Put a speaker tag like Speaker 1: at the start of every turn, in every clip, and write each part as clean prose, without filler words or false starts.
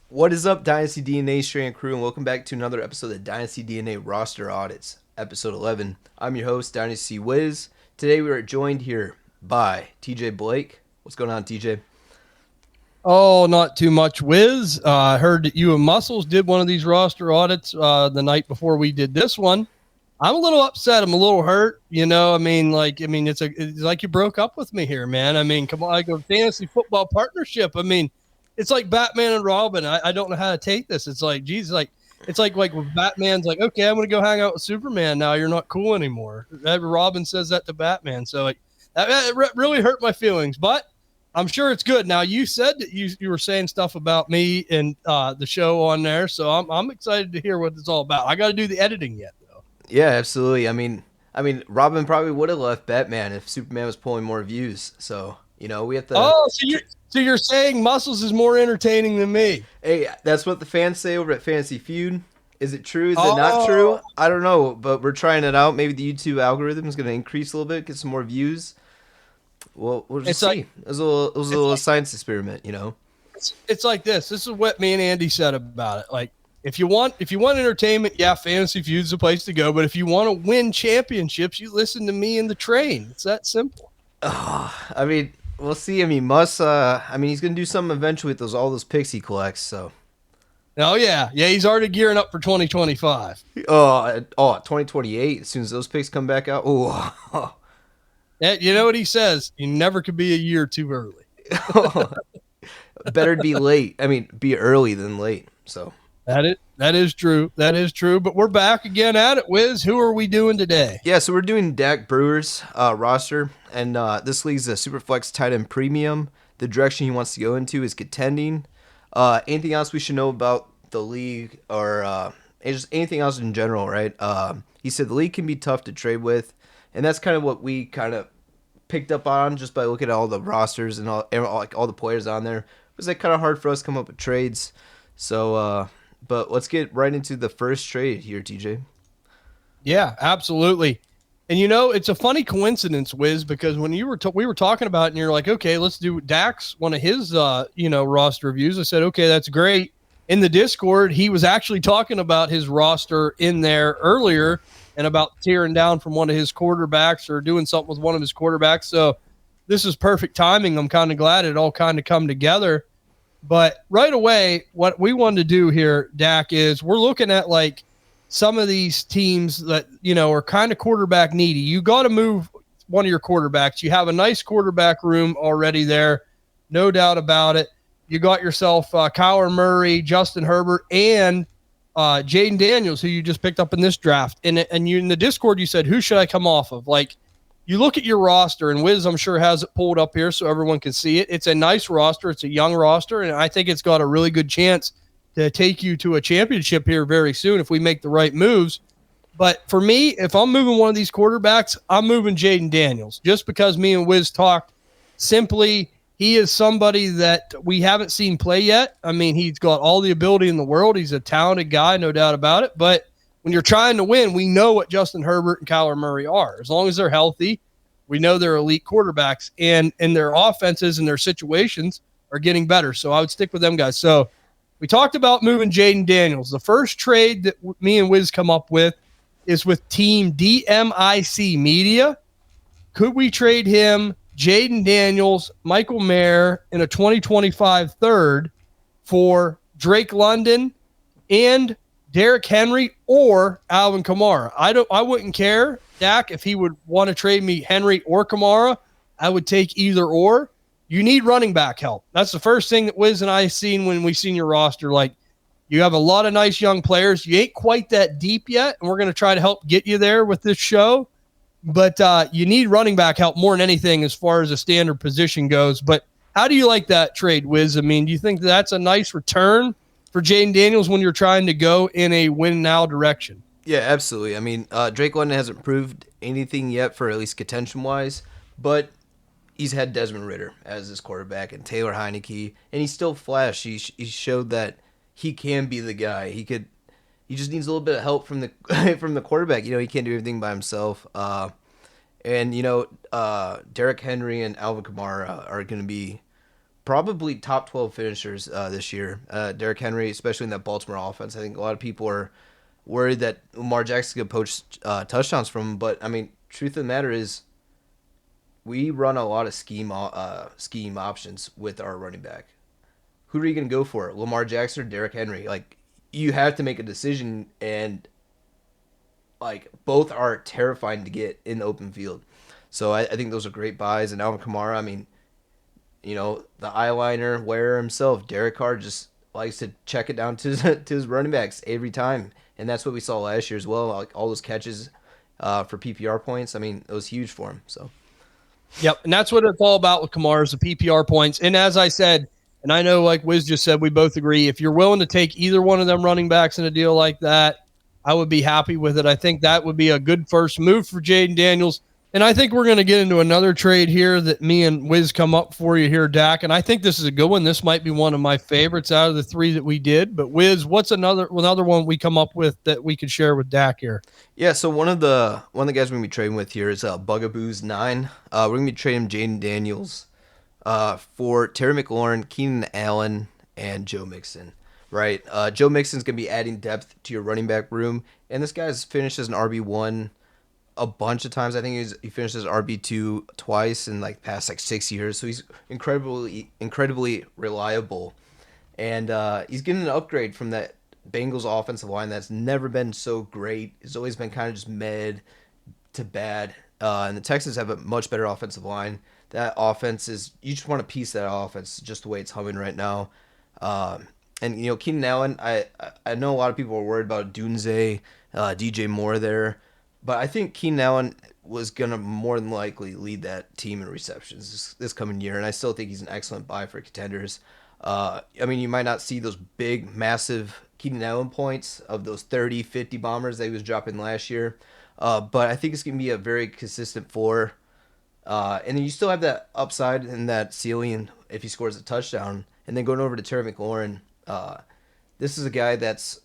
Speaker 1: What is up, Dynasty DNA Strand crew, and welcome back to another episode of Dynasty DNA Roster Audits, episode 11. I'm your host, Dynasty Wizz. Today we are joined here by TJ Blake. What's going on, TJ?
Speaker 2: Oh, not too much, Wizz. I heard that you and Muscles did one of these roster audits the night before we did this one. I'm a little upset. I'm a little hurt. It's like you broke up with me here, man. I mean, come on, like a fantasy football partnership. I mean, it's like Batman and Robin. I don't know how to take this. It's like, geez, it's like when Batman's like, okay, I'm going to go hang out with Superman now. You're not cool anymore. Robin says that to Batman. So like that really hurt my feelings, but I'm sure it's good. Now you said that you were saying stuff about me and the show on there, so I'm excited to hear what it's all about. I got to do the editing yet though.
Speaker 1: Yeah, absolutely. I mean, Robin probably would have left Batman if Superman was pulling more views. So we have to.
Speaker 2: Oh, so you're saying Muscles is more entertaining than me?
Speaker 1: Hey, that's what the fans say over at Fantasy Feud. Is it true? Is it not true? I don't know, but we're trying it out. Maybe the YouTube algorithm is going to increase a little bit, get some more views. Well, we'll just see. It was a little science experiment.
Speaker 2: It's like this. This is what me and Andy said about it. Like, if you want entertainment, yeah, Fantasy Feud's the place to go. But if you want to win championships, you listen to me and the train. It's that simple.
Speaker 1: I mean, we'll see. I mean, he's gonna do something eventually with all those picks he collects. So.
Speaker 2: Oh yeah, he's already gearing up for 2025.
Speaker 1: 2028. As soon as those picks come back out. Oh.
Speaker 2: Yeah, you know what he says? You never could be a year too early.
Speaker 1: Better be late. I mean, be early than late. So.
Speaker 2: That is true. That is true. But we're back again at it, Wiz. Who are we doing today?
Speaker 1: Yeah, so we're doing DakBrewer's roster, and this league's a Superflex tight end premium. The direction he wants to go into is contending. Anything else we should know about the league, or just anything else in general, right? He said the league can be tough to trade with, and that's kind of what we kind of picked up on just by looking at all the rosters and all the players on there. It was like kind of hard for us to come up with trades. So, but let's get right into the first trade here, TJ.
Speaker 2: Yeah, absolutely. And it's a funny coincidence, Wiz, because when we were talking about it and you're like, okay, let's do Dak's one of his roster reviews. I said, okay, that's great. In the Discord, he was actually talking about his roster in there earlier and about tearing down from one of his quarterbacks or doing something with one of his quarterbacks. So this is perfect timing. I'm kind of glad it all kind of come together. But right away, what we wanted to do here, Dak, is we're looking at like some of these teams that, are kind of quarterback needy. You got to move one of your quarterbacks. You have a nice quarterback room already there. No doubt about it. You got yourself Kyler Murray, Justin Herbert, and Jaden Daniels, who you just picked up in this draft. And you in the Discord, you said, who should I come off of? Like, you look at your roster, and Wiz, I'm sure, has it pulled up here so everyone can see it. It's a nice roster. It's a young roster, and I think it's got a really good chance to take you to a championship here very soon if we make the right moves. But for me, if I'm moving one of these quarterbacks, I'm moving Jaden Daniels just because me and Wiz talked. Simply, he is somebody that we haven't seen play yet. I mean, he's got all the ability in the world. He's a talented guy, no doubt about it. But when you're trying to win, we know what Justin Herbert and Kyler Murray are. As long as they're healthy, we know they're elite quarterbacks, and their offenses and their situations are getting better. So I would stick with them guys. So we talked about moving Jaden Daniels. The first trade that me and Wiz come up with is with Team DMIC Media. Could we trade him, Jaden Daniels, Michael Mayer, in a 2025 third for Drake London and Derrick Henry or Alvin Kamara? I wouldn't care, Dak, if he would want to trade me Henry or Kamara. I would take either or. You need running back help. That's the first thing that Wiz and I seen when we seen your roster. Like, you have a lot of nice young players. You ain't quite that deep yet, and we're going to try to help get you there with this show. But you need running back help more than anything as far as a standard position goes. But how do you like that trade, Wiz? I mean, do you think that's a nice return for Jaden Daniels when you're trying to go in a win-now direction?
Speaker 1: Yeah, absolutely. I mean, Drake London hasn't proved anything yet for at least contention-wise, but he's had Desmond Ridder as his quarterback and Taylor Heineke, and he's still flashed. He showed that he can be the guy. He just needs a little bit of help from the from the quarterback. He can't do everything by himself. And Derrick Henry and Alvin Kamara are going to be probably top 12 finishers this year. Derrick Henry, especially in that Baltimore offense. I think a lot of people are worried that Lamar Jackson could poach touchdowns from him. But, I mean, truth of the matter is we run a lot of scheme options with our running back. Who are you going to go for? Lamar Jackson or Derrick Henry? Like, you have to make a decision, and, like, both are terrifying to get in the open field. So I think those are great buys. And Alvin Kamara, I mean, the eyeliner wearer himself, Derek Carr, just likes to check it down to his running backs every time, and that's what we saw last year as well. Like all those catches for PPR points. I mean, it was huge for him. So,
Speaker 2: yep, and that's what it's all about with Kamara is the PPR points. And as I said, and I know like Wiz just said, we both agree. If you're willing to take either one of them running backs in a deal like that, I would be happy with it. I think that would be a good first move for Jaden Daniels. And I think we're going to get into another trade here that me and Wiz come up for you here, Dak. And I think this is a good one. This might be one of my favorites out of the three that we did. But Wiz, what's another one we come up with that we could share with Dak here?
Speaker 1: yeah. So one of the guys we're gonna be trading with here is Bugaboos 9. We're gonna be trading Jaden Daniels for Terry McLaurin, Keenan Allen, and Joe Mixon. Right. Joe Mixon's gonna be adding depth to your running back room, and this guy's finished as an RB1 a bunch of times. I think he finished as RB2 twice in like past like 6 years. So he's incredibly reliable, and he's getting an upgrade from that Bengals offensive line that's never been so great. It's always been kind of just mid to bad. And the Texans have a much better offensive line. That offense is, you just want to piece that offense just the way it's humming right now. And Keenan Allen, I know a lot of people are worried about Dunze, DJ Moore there. But I think Keenan Allen was going to more than likely lead that team in receptions this coming year, and I still think he's an excellent buy for contenders. I mean, you might not see those big, massive Keenan Allen points of those 30, 50 bombers that he was dropping last year, but I think it's going to be a very consistent floor. And then you still have that upside and that ceiling if he scores a touchdown. And then going over to Terry McLaurin, this is a guy that's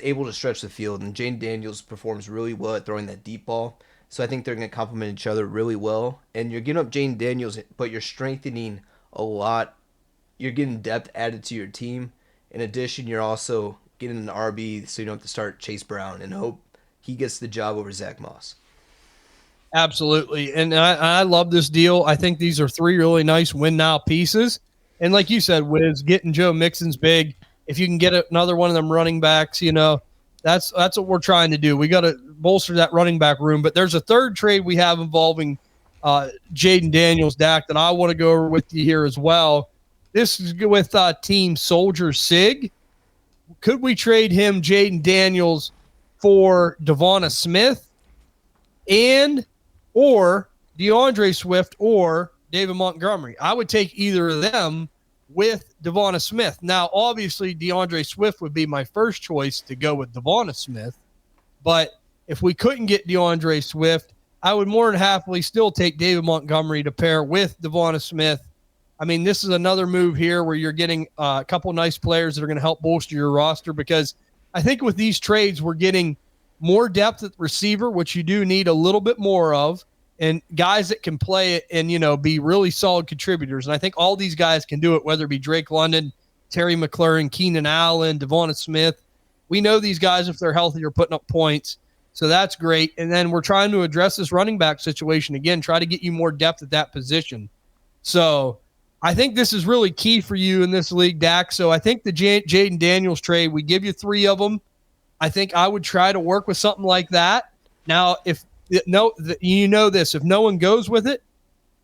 Speaker 1: able to stretch the field, and Jaden Daniels performs really well at throwing that deep ball. So I think they're going to complement each other really well. And you're giving up Jaden Daniels, but you're strengthening a lot. You're getting depth added to your team. In addition, you're also getting an RB, so you don't have to start Chase Brown and hope he gets the job over Zach Moss.
Speaker 2: Absolutely. And I love this deal. I think these are three really nice win now pieces. And like you said, Wiz, getting Joe Mixon's big. If you can get another one of them running backs, that's what we're trying to do. We got to bolster that running back room. But there's a third trade we have involving Jaden Daniels, Dak, that I want to go over with you here as well. This is with Team Soldier Sig. Could we trade him, Jaden Daniels, for Devonta Smith or DeAndre Swift or David Montgomery? I would take either of them with Devonta Smith. Now, obviously, DeAndre Swift would be my first choice to go with Devonta Smith. But if we couldn't get DeAndre Swift, I would more than happily still take David Montgomery to pair with Devonta Smith. I mean, this is another move here where you're getting a couple nice players that are going to help bolster your roster, because I think with these trades, we're getting more depth at receiver, which you do need a little bit more of, and guys that can play it and, be really solid contributors. And I think all these guys can do it, whether it be Drake London, Terry McLaurin, Keenan Allen, Devonta Smith. We know these guys, if they're healthy, are putting up points. So that's great. And then we're trying to address this running back situation again, try to get you more depth at that position. So I think this is really key for you in this league, Dak. So I think the Jaden Daniels trade, we give you three of them. I think I would try to work with something like that. Now, if if no one goes with it,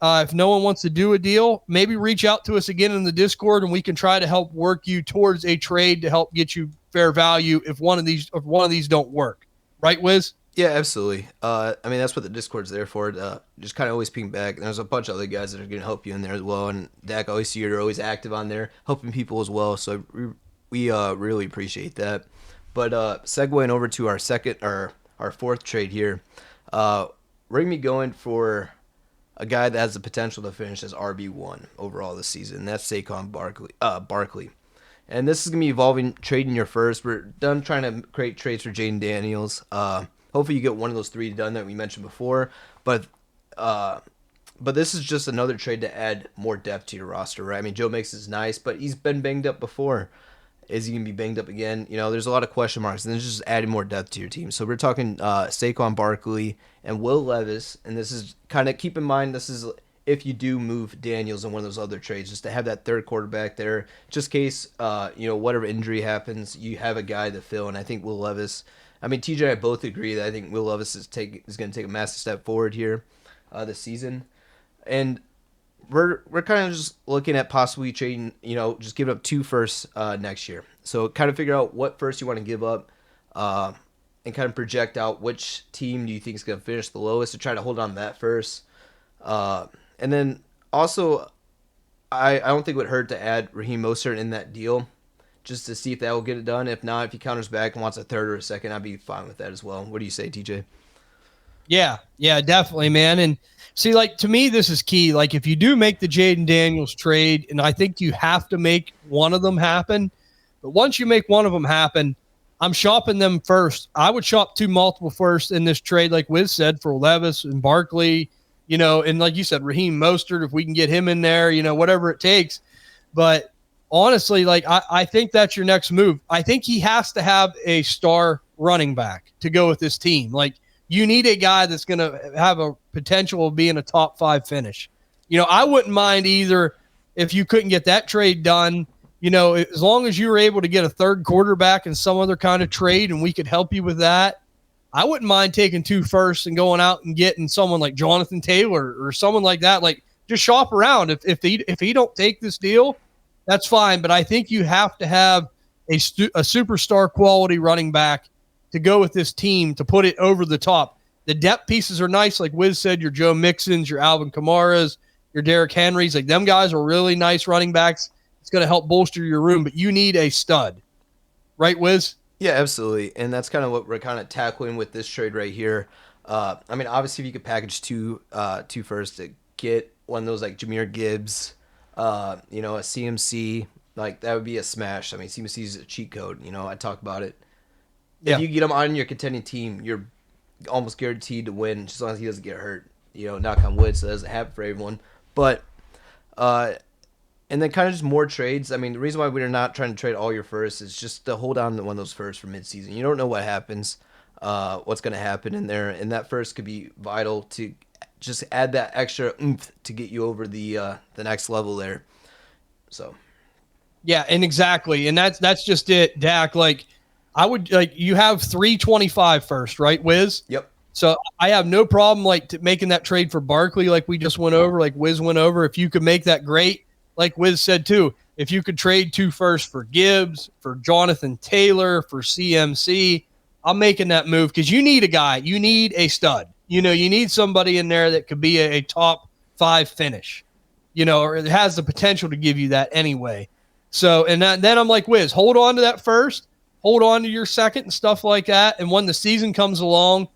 Speaker 2: if no one wants to do a deal, maybe reach out to us again in the Discord, and we can try to help work you towards a trade to help get you fair value if one of these don't work. Right, Wiz?
Speaker 1: Yeah, absolutely. I mean, that's what the Discord's there for. Just kind of always ping back. And there's a bunch of other guys that are going to help you in there as well. And Dak, always see you're always active on there, helping people as well. So we really appreciate that. But segueing over to our fourth trade here, we're going to be going for a guy that has the potential to finish as RB1 overall this season. That's Saquon Barkley. And this is going to be involving trading your first. We're done trying to create trades for Jaden Daniels. Hopefully you get one of those three done that we mentioned before. But But this is just another trade to add more depth to your roster, right? I mean, Joe Mix is nice, but he's been banged up before. Is he going to be banged up again? There's a lot of question marks, and this is just adding more depth to your team. So we're talking Saquon Barkley and Will Levis, and this is kind of, keep in mind, this is if you do move Daniels in one of those other trades, just to have that third quarterback there, just in case, whatever injury happens, you have a guy to fill, and I think Will Levis, I mean, TJ and I both agree that I think Will Levis is going to take a massive step forward here this season. And we're kind of just looking at possibly trading, just giving up 2 firsts next year. So kind of figure out what first you want to give up, and kind of project out which team do you think is going to finish the lowest to try to hold on to that first. And then also, I don't think it would hurt to add Raheem Mostert in that deal, just to see if that will get it done. If not, if he counters back and wants a third or a second, I'd be fine with that as well. What do you say, TJ?
Speaker 2: Yeah, definitely, man. And see, like, to me, this is key. Like, if you do make the Jaden Daniels trade, and I think you have to make one of them happen, but once you make one of them happen, I'm shopping them first. I would shop 2 multiple firsts in this trade, like Wiz said, for Levis and Barkley, and like you said, Raheem Mostert, if we can get him in there, whatever it takes. But honestly, like, I think that's your next move. I think he has to have a star running back to go with this team. Like, you need a guy that's going to have a potential of being a top 5 finish. I wouldn't mind either if you couldn't get that trade done, as long as you were able to get a third quarterback in some other kind of trade and we could help you with that. I wouldn't mind taking 2 firsts and going out and getting someone like Jonathan Taylor or someone like that. Like, just shop around. If he don't take this deal, that's fine. But I think you have to have a superstar quality running back to go with this team to put it over the top. The depth pieces are nice, like Wiz said, your Joe Mixons, your Alvin Kamaras, your Derrick Henrys. Like, them guys are really nice running backs. It's going to help bolster your room, but you need a stud. Right, Wiz?
Speaker 1: Yeah, absolutely. And that's kind of what we're kind of tackling with this trade right here. I mean, obviously, if you could package two firsts to get one of those like Jahmyr Gibbs, a CMC, like that would be a smash. I mean, CMC is a cheat code. I talk about it.
Speaker 2: Yeah.
Speaker 1: If you get him on your contending team, you're almost guaranteed to win, just as long as he doesn't get hurt. Knock on wood, so that doesn't happen for everyone. But, and then kind of just more trades. I mean, the reason why we're not trying to trade all your firsts is just to hold on to one of those firsts for midseason. You don't know what happens, what's going to happen in there, and that first could be vital to just add that extra oomph to get you over the next level there. So,
Speaker 2: yeah, and exactly, and that's just it, Dak. Like, I would, like, you have 325 first, right, Wiz?
Speaker 1: Yep.
Speaker 2: So I have no problem making that trade for Barkley, like we just went over, like Wiz went over. If you could make that, great. Like Wiz said too, if you could trade 2 firsts for Gibbs, for Jonathan Taylor, for CMC, I'm making that move because you need a guy, you need a stud. You need somebody in there that could be a top 5 finish. Or it has the potential to give you that anyway. So, and then I'm like, Wiz, hold on to that first. Hold on to your second and stuff like that. And when the season comes along,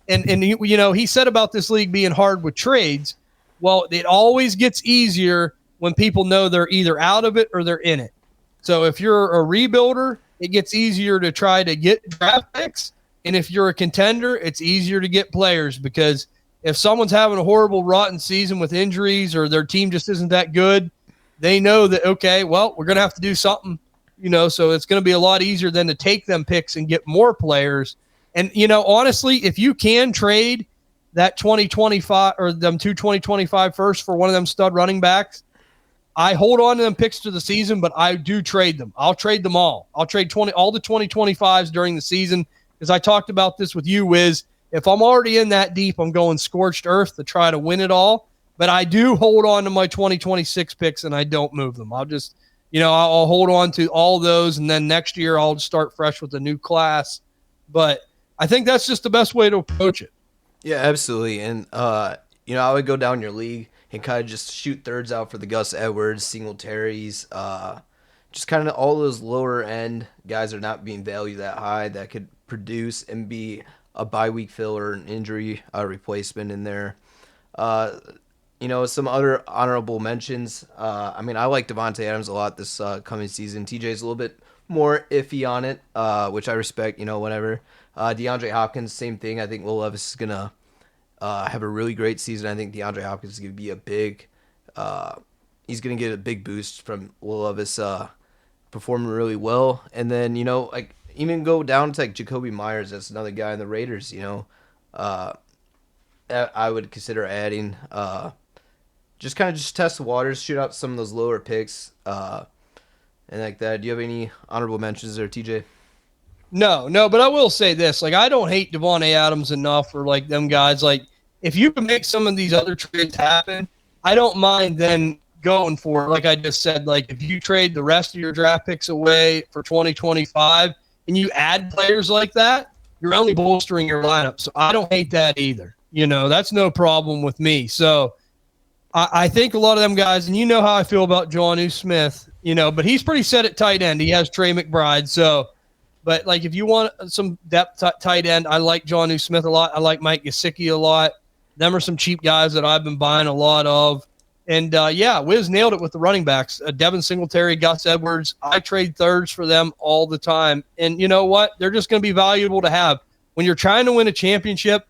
Speaker 2: and he said about this league being hard with trades. Well, it always gets easier when people know they're either out of it or they're in it. So if you're a rebuilder, it gets easier to try to get draft picks. And if you're a contender, it's easier to get players, because if someone's having a horrible, rotten season with injuries or their team just isn't that good, they know that, okay, well, we're going to have to do something. So it's going to be a lot easier than to take them picks and get more players. And, honestly, if you can trade that 2025 or them 2025 first for one of them stud running backs, I hold on to them picks to the season, but I do trade them. I'll trade them all. I'll trade all the 2025s during the season, because I talked about this with you, Wiz. If I'm already in that deep, I'm going scorched earth to try to win it all. But I do hold on to my 2026 picks, and I don't move them. I'll just – I'll hold on to all those, and then next year I'll start fresh with a new class. But I think that's just the best way to approach it.
Speaker 1: Yeah, absolutely. And, I would go down your league and kind of just shoot thirds out for the Gus Edwards, Singletaries, just kind of all those lower end guys are not being valued that high that could produce and be a bye week filler, an injury replacement in there. Some other honorable mentions. I like Devontae Adams a lot this coming season. TJ's a little bit more iffy on it, which I respect, whatever. DeAndre Hopkins, same thing. I think Will Levis is going to have a really great season. I think DeAndre Hopkins is going to be a big. He's going to get a big boost from Will Levis performing really well, and then like even go down to like Jacoby Myers. That's another guy in the Raiders. Uh, I would consider adding. Just kind of just test the waters, shoot out some of those lower picks, and like that. Do you have any honorable mentions there, TJ?
Speaker 2: No, no, but I will say this: like, I don't hate Devontae Adams enough for like them guys. Like, if you can make some of these other trades happen, I don't mind then going for it. Like I just said, like if you trade the rest of your draft picks away for 2025 and you add players like that, you're only bolstering your lineup. So I don't hate that either. That's no problem with me. So I think a lot of them guys, and you know how I feel about Jonnu Smith, but he's pretty set at tight end. He has Trey McBride. So, but like if you want some depth tight end, I like Jonnu Smith a lot. I like Mike Gesicki a lot. Them are some cheap guys that I've been buying a lot of. And yeah, Wizz nailed it with the running backs. Devin Singletary, Gus Edwards. I trade thirds for them all the time. And you know what? They're just going to be valuable to have. When you're trying to win a championship,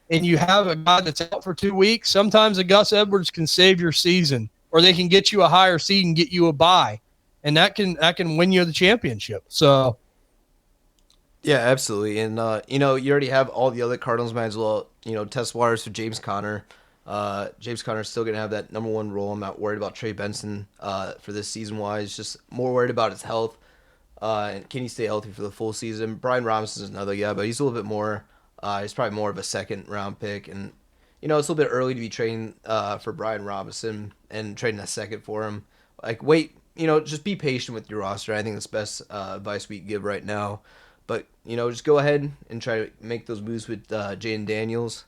Speaker 2: and you have a guy that's out for 2 weeks, sometimes a Gus Edwards can save your season, or they can get you a higher seed and get you a bye, and that can win you the championship. So,
Speaker 1: yeah, absolutely. And you already have all the other Cardinals. Might as well test waters for James Conner. James Conner is still gonna have that number one role. I'm not worried about Trey Benson for this season wise. Just more worried about his health. And can he stay healthy for the full season? Brian Robinson is another guy, but he's a little bit more. He's probably more of a second round pick, and it's a little bit early to be trading for Brian Robinson and trading a second for him. Like, wait, just be patient with your roster. I think that's best advice we can give right now. But just go ahead and try to make those moves with Jaden Daniels.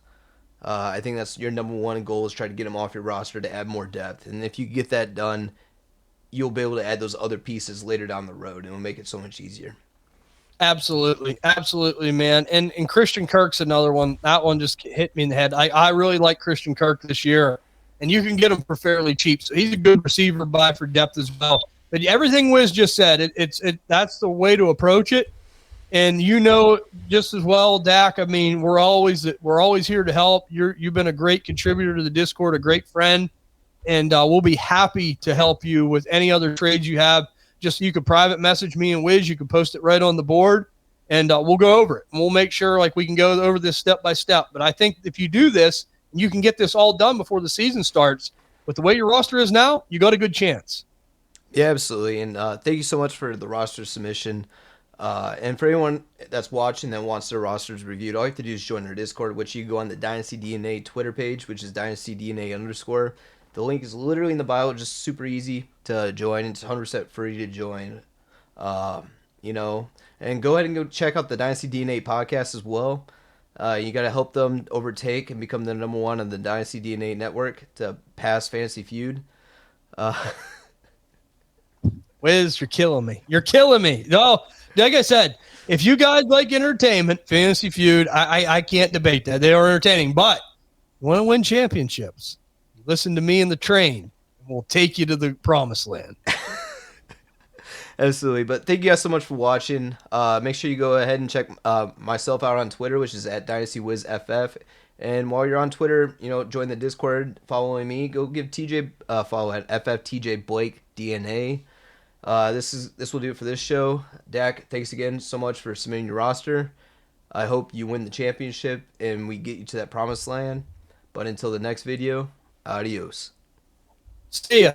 Speaker 1: I think that's your number one goal, is try to get him off your roster to add more depth. And if you get that done, you'll be able to add those other pieces later down the road, and it'll make it so much easier.
Speaker 2: absolutely, absolutely, man. And Christian Kirk's another one. That one just hit me in the head. I really like Christian Kirk this year, and you can get him for fairly cheap. So he's a good receiver buy for depth as well. But everything Wiz just said, that's the way to approach it. And just as well, Dak. I mean, we're always here to help. You've been a great contributor to the Discord, a great friend, and we'll be happy to help you with any other trades you have. Just you could private message me and Wiz. You can post it right on the board, and we'll go over it. And we'll make sure like we can go over this step by step. But I think if you do this, you can get this all done before the season starts. With the way your roster is now, you got a good chance.
Speaker 1: Yeah, absolutely. And thank you so much for the roster submission. And for anyone that's watching that wants their rosters reviewed, all you have to do is join our Discord, which you go on the Dynasty DNA Twitter page, which is Dynasty DNA _. The link is literally in the bio, just super easy to join. It's 100% free to join. And go ahead and go check out the Dynasty DNA podcast as well. You got to help them overtake and become the number one on the Dynasty DNA network to pass Fantasy Feud.
Speaker 2: Wiz, you're killing me. You're killing me. No, like I said, if you guys like entertainment, Fantasy Feud, I can't debate that. They are entertaining. But you want to win championships, listen to me in the train, and we'll take you to the promised land.
Speaker 1: Absolutely. But thank you guys so much for watching. Make sure you go ahead and check myself out on Twitter, which is at DynastyWizFF. And while you're on Twitter, join the Discord following me. Go give TJ a follow at FFTJBlakeDNA. This will do it for this show. Dak, thanks again so much for submitting your roster. I hope you win the championship and we get you to that promised land. But until the next video, adios.
Speaker 2: See ya.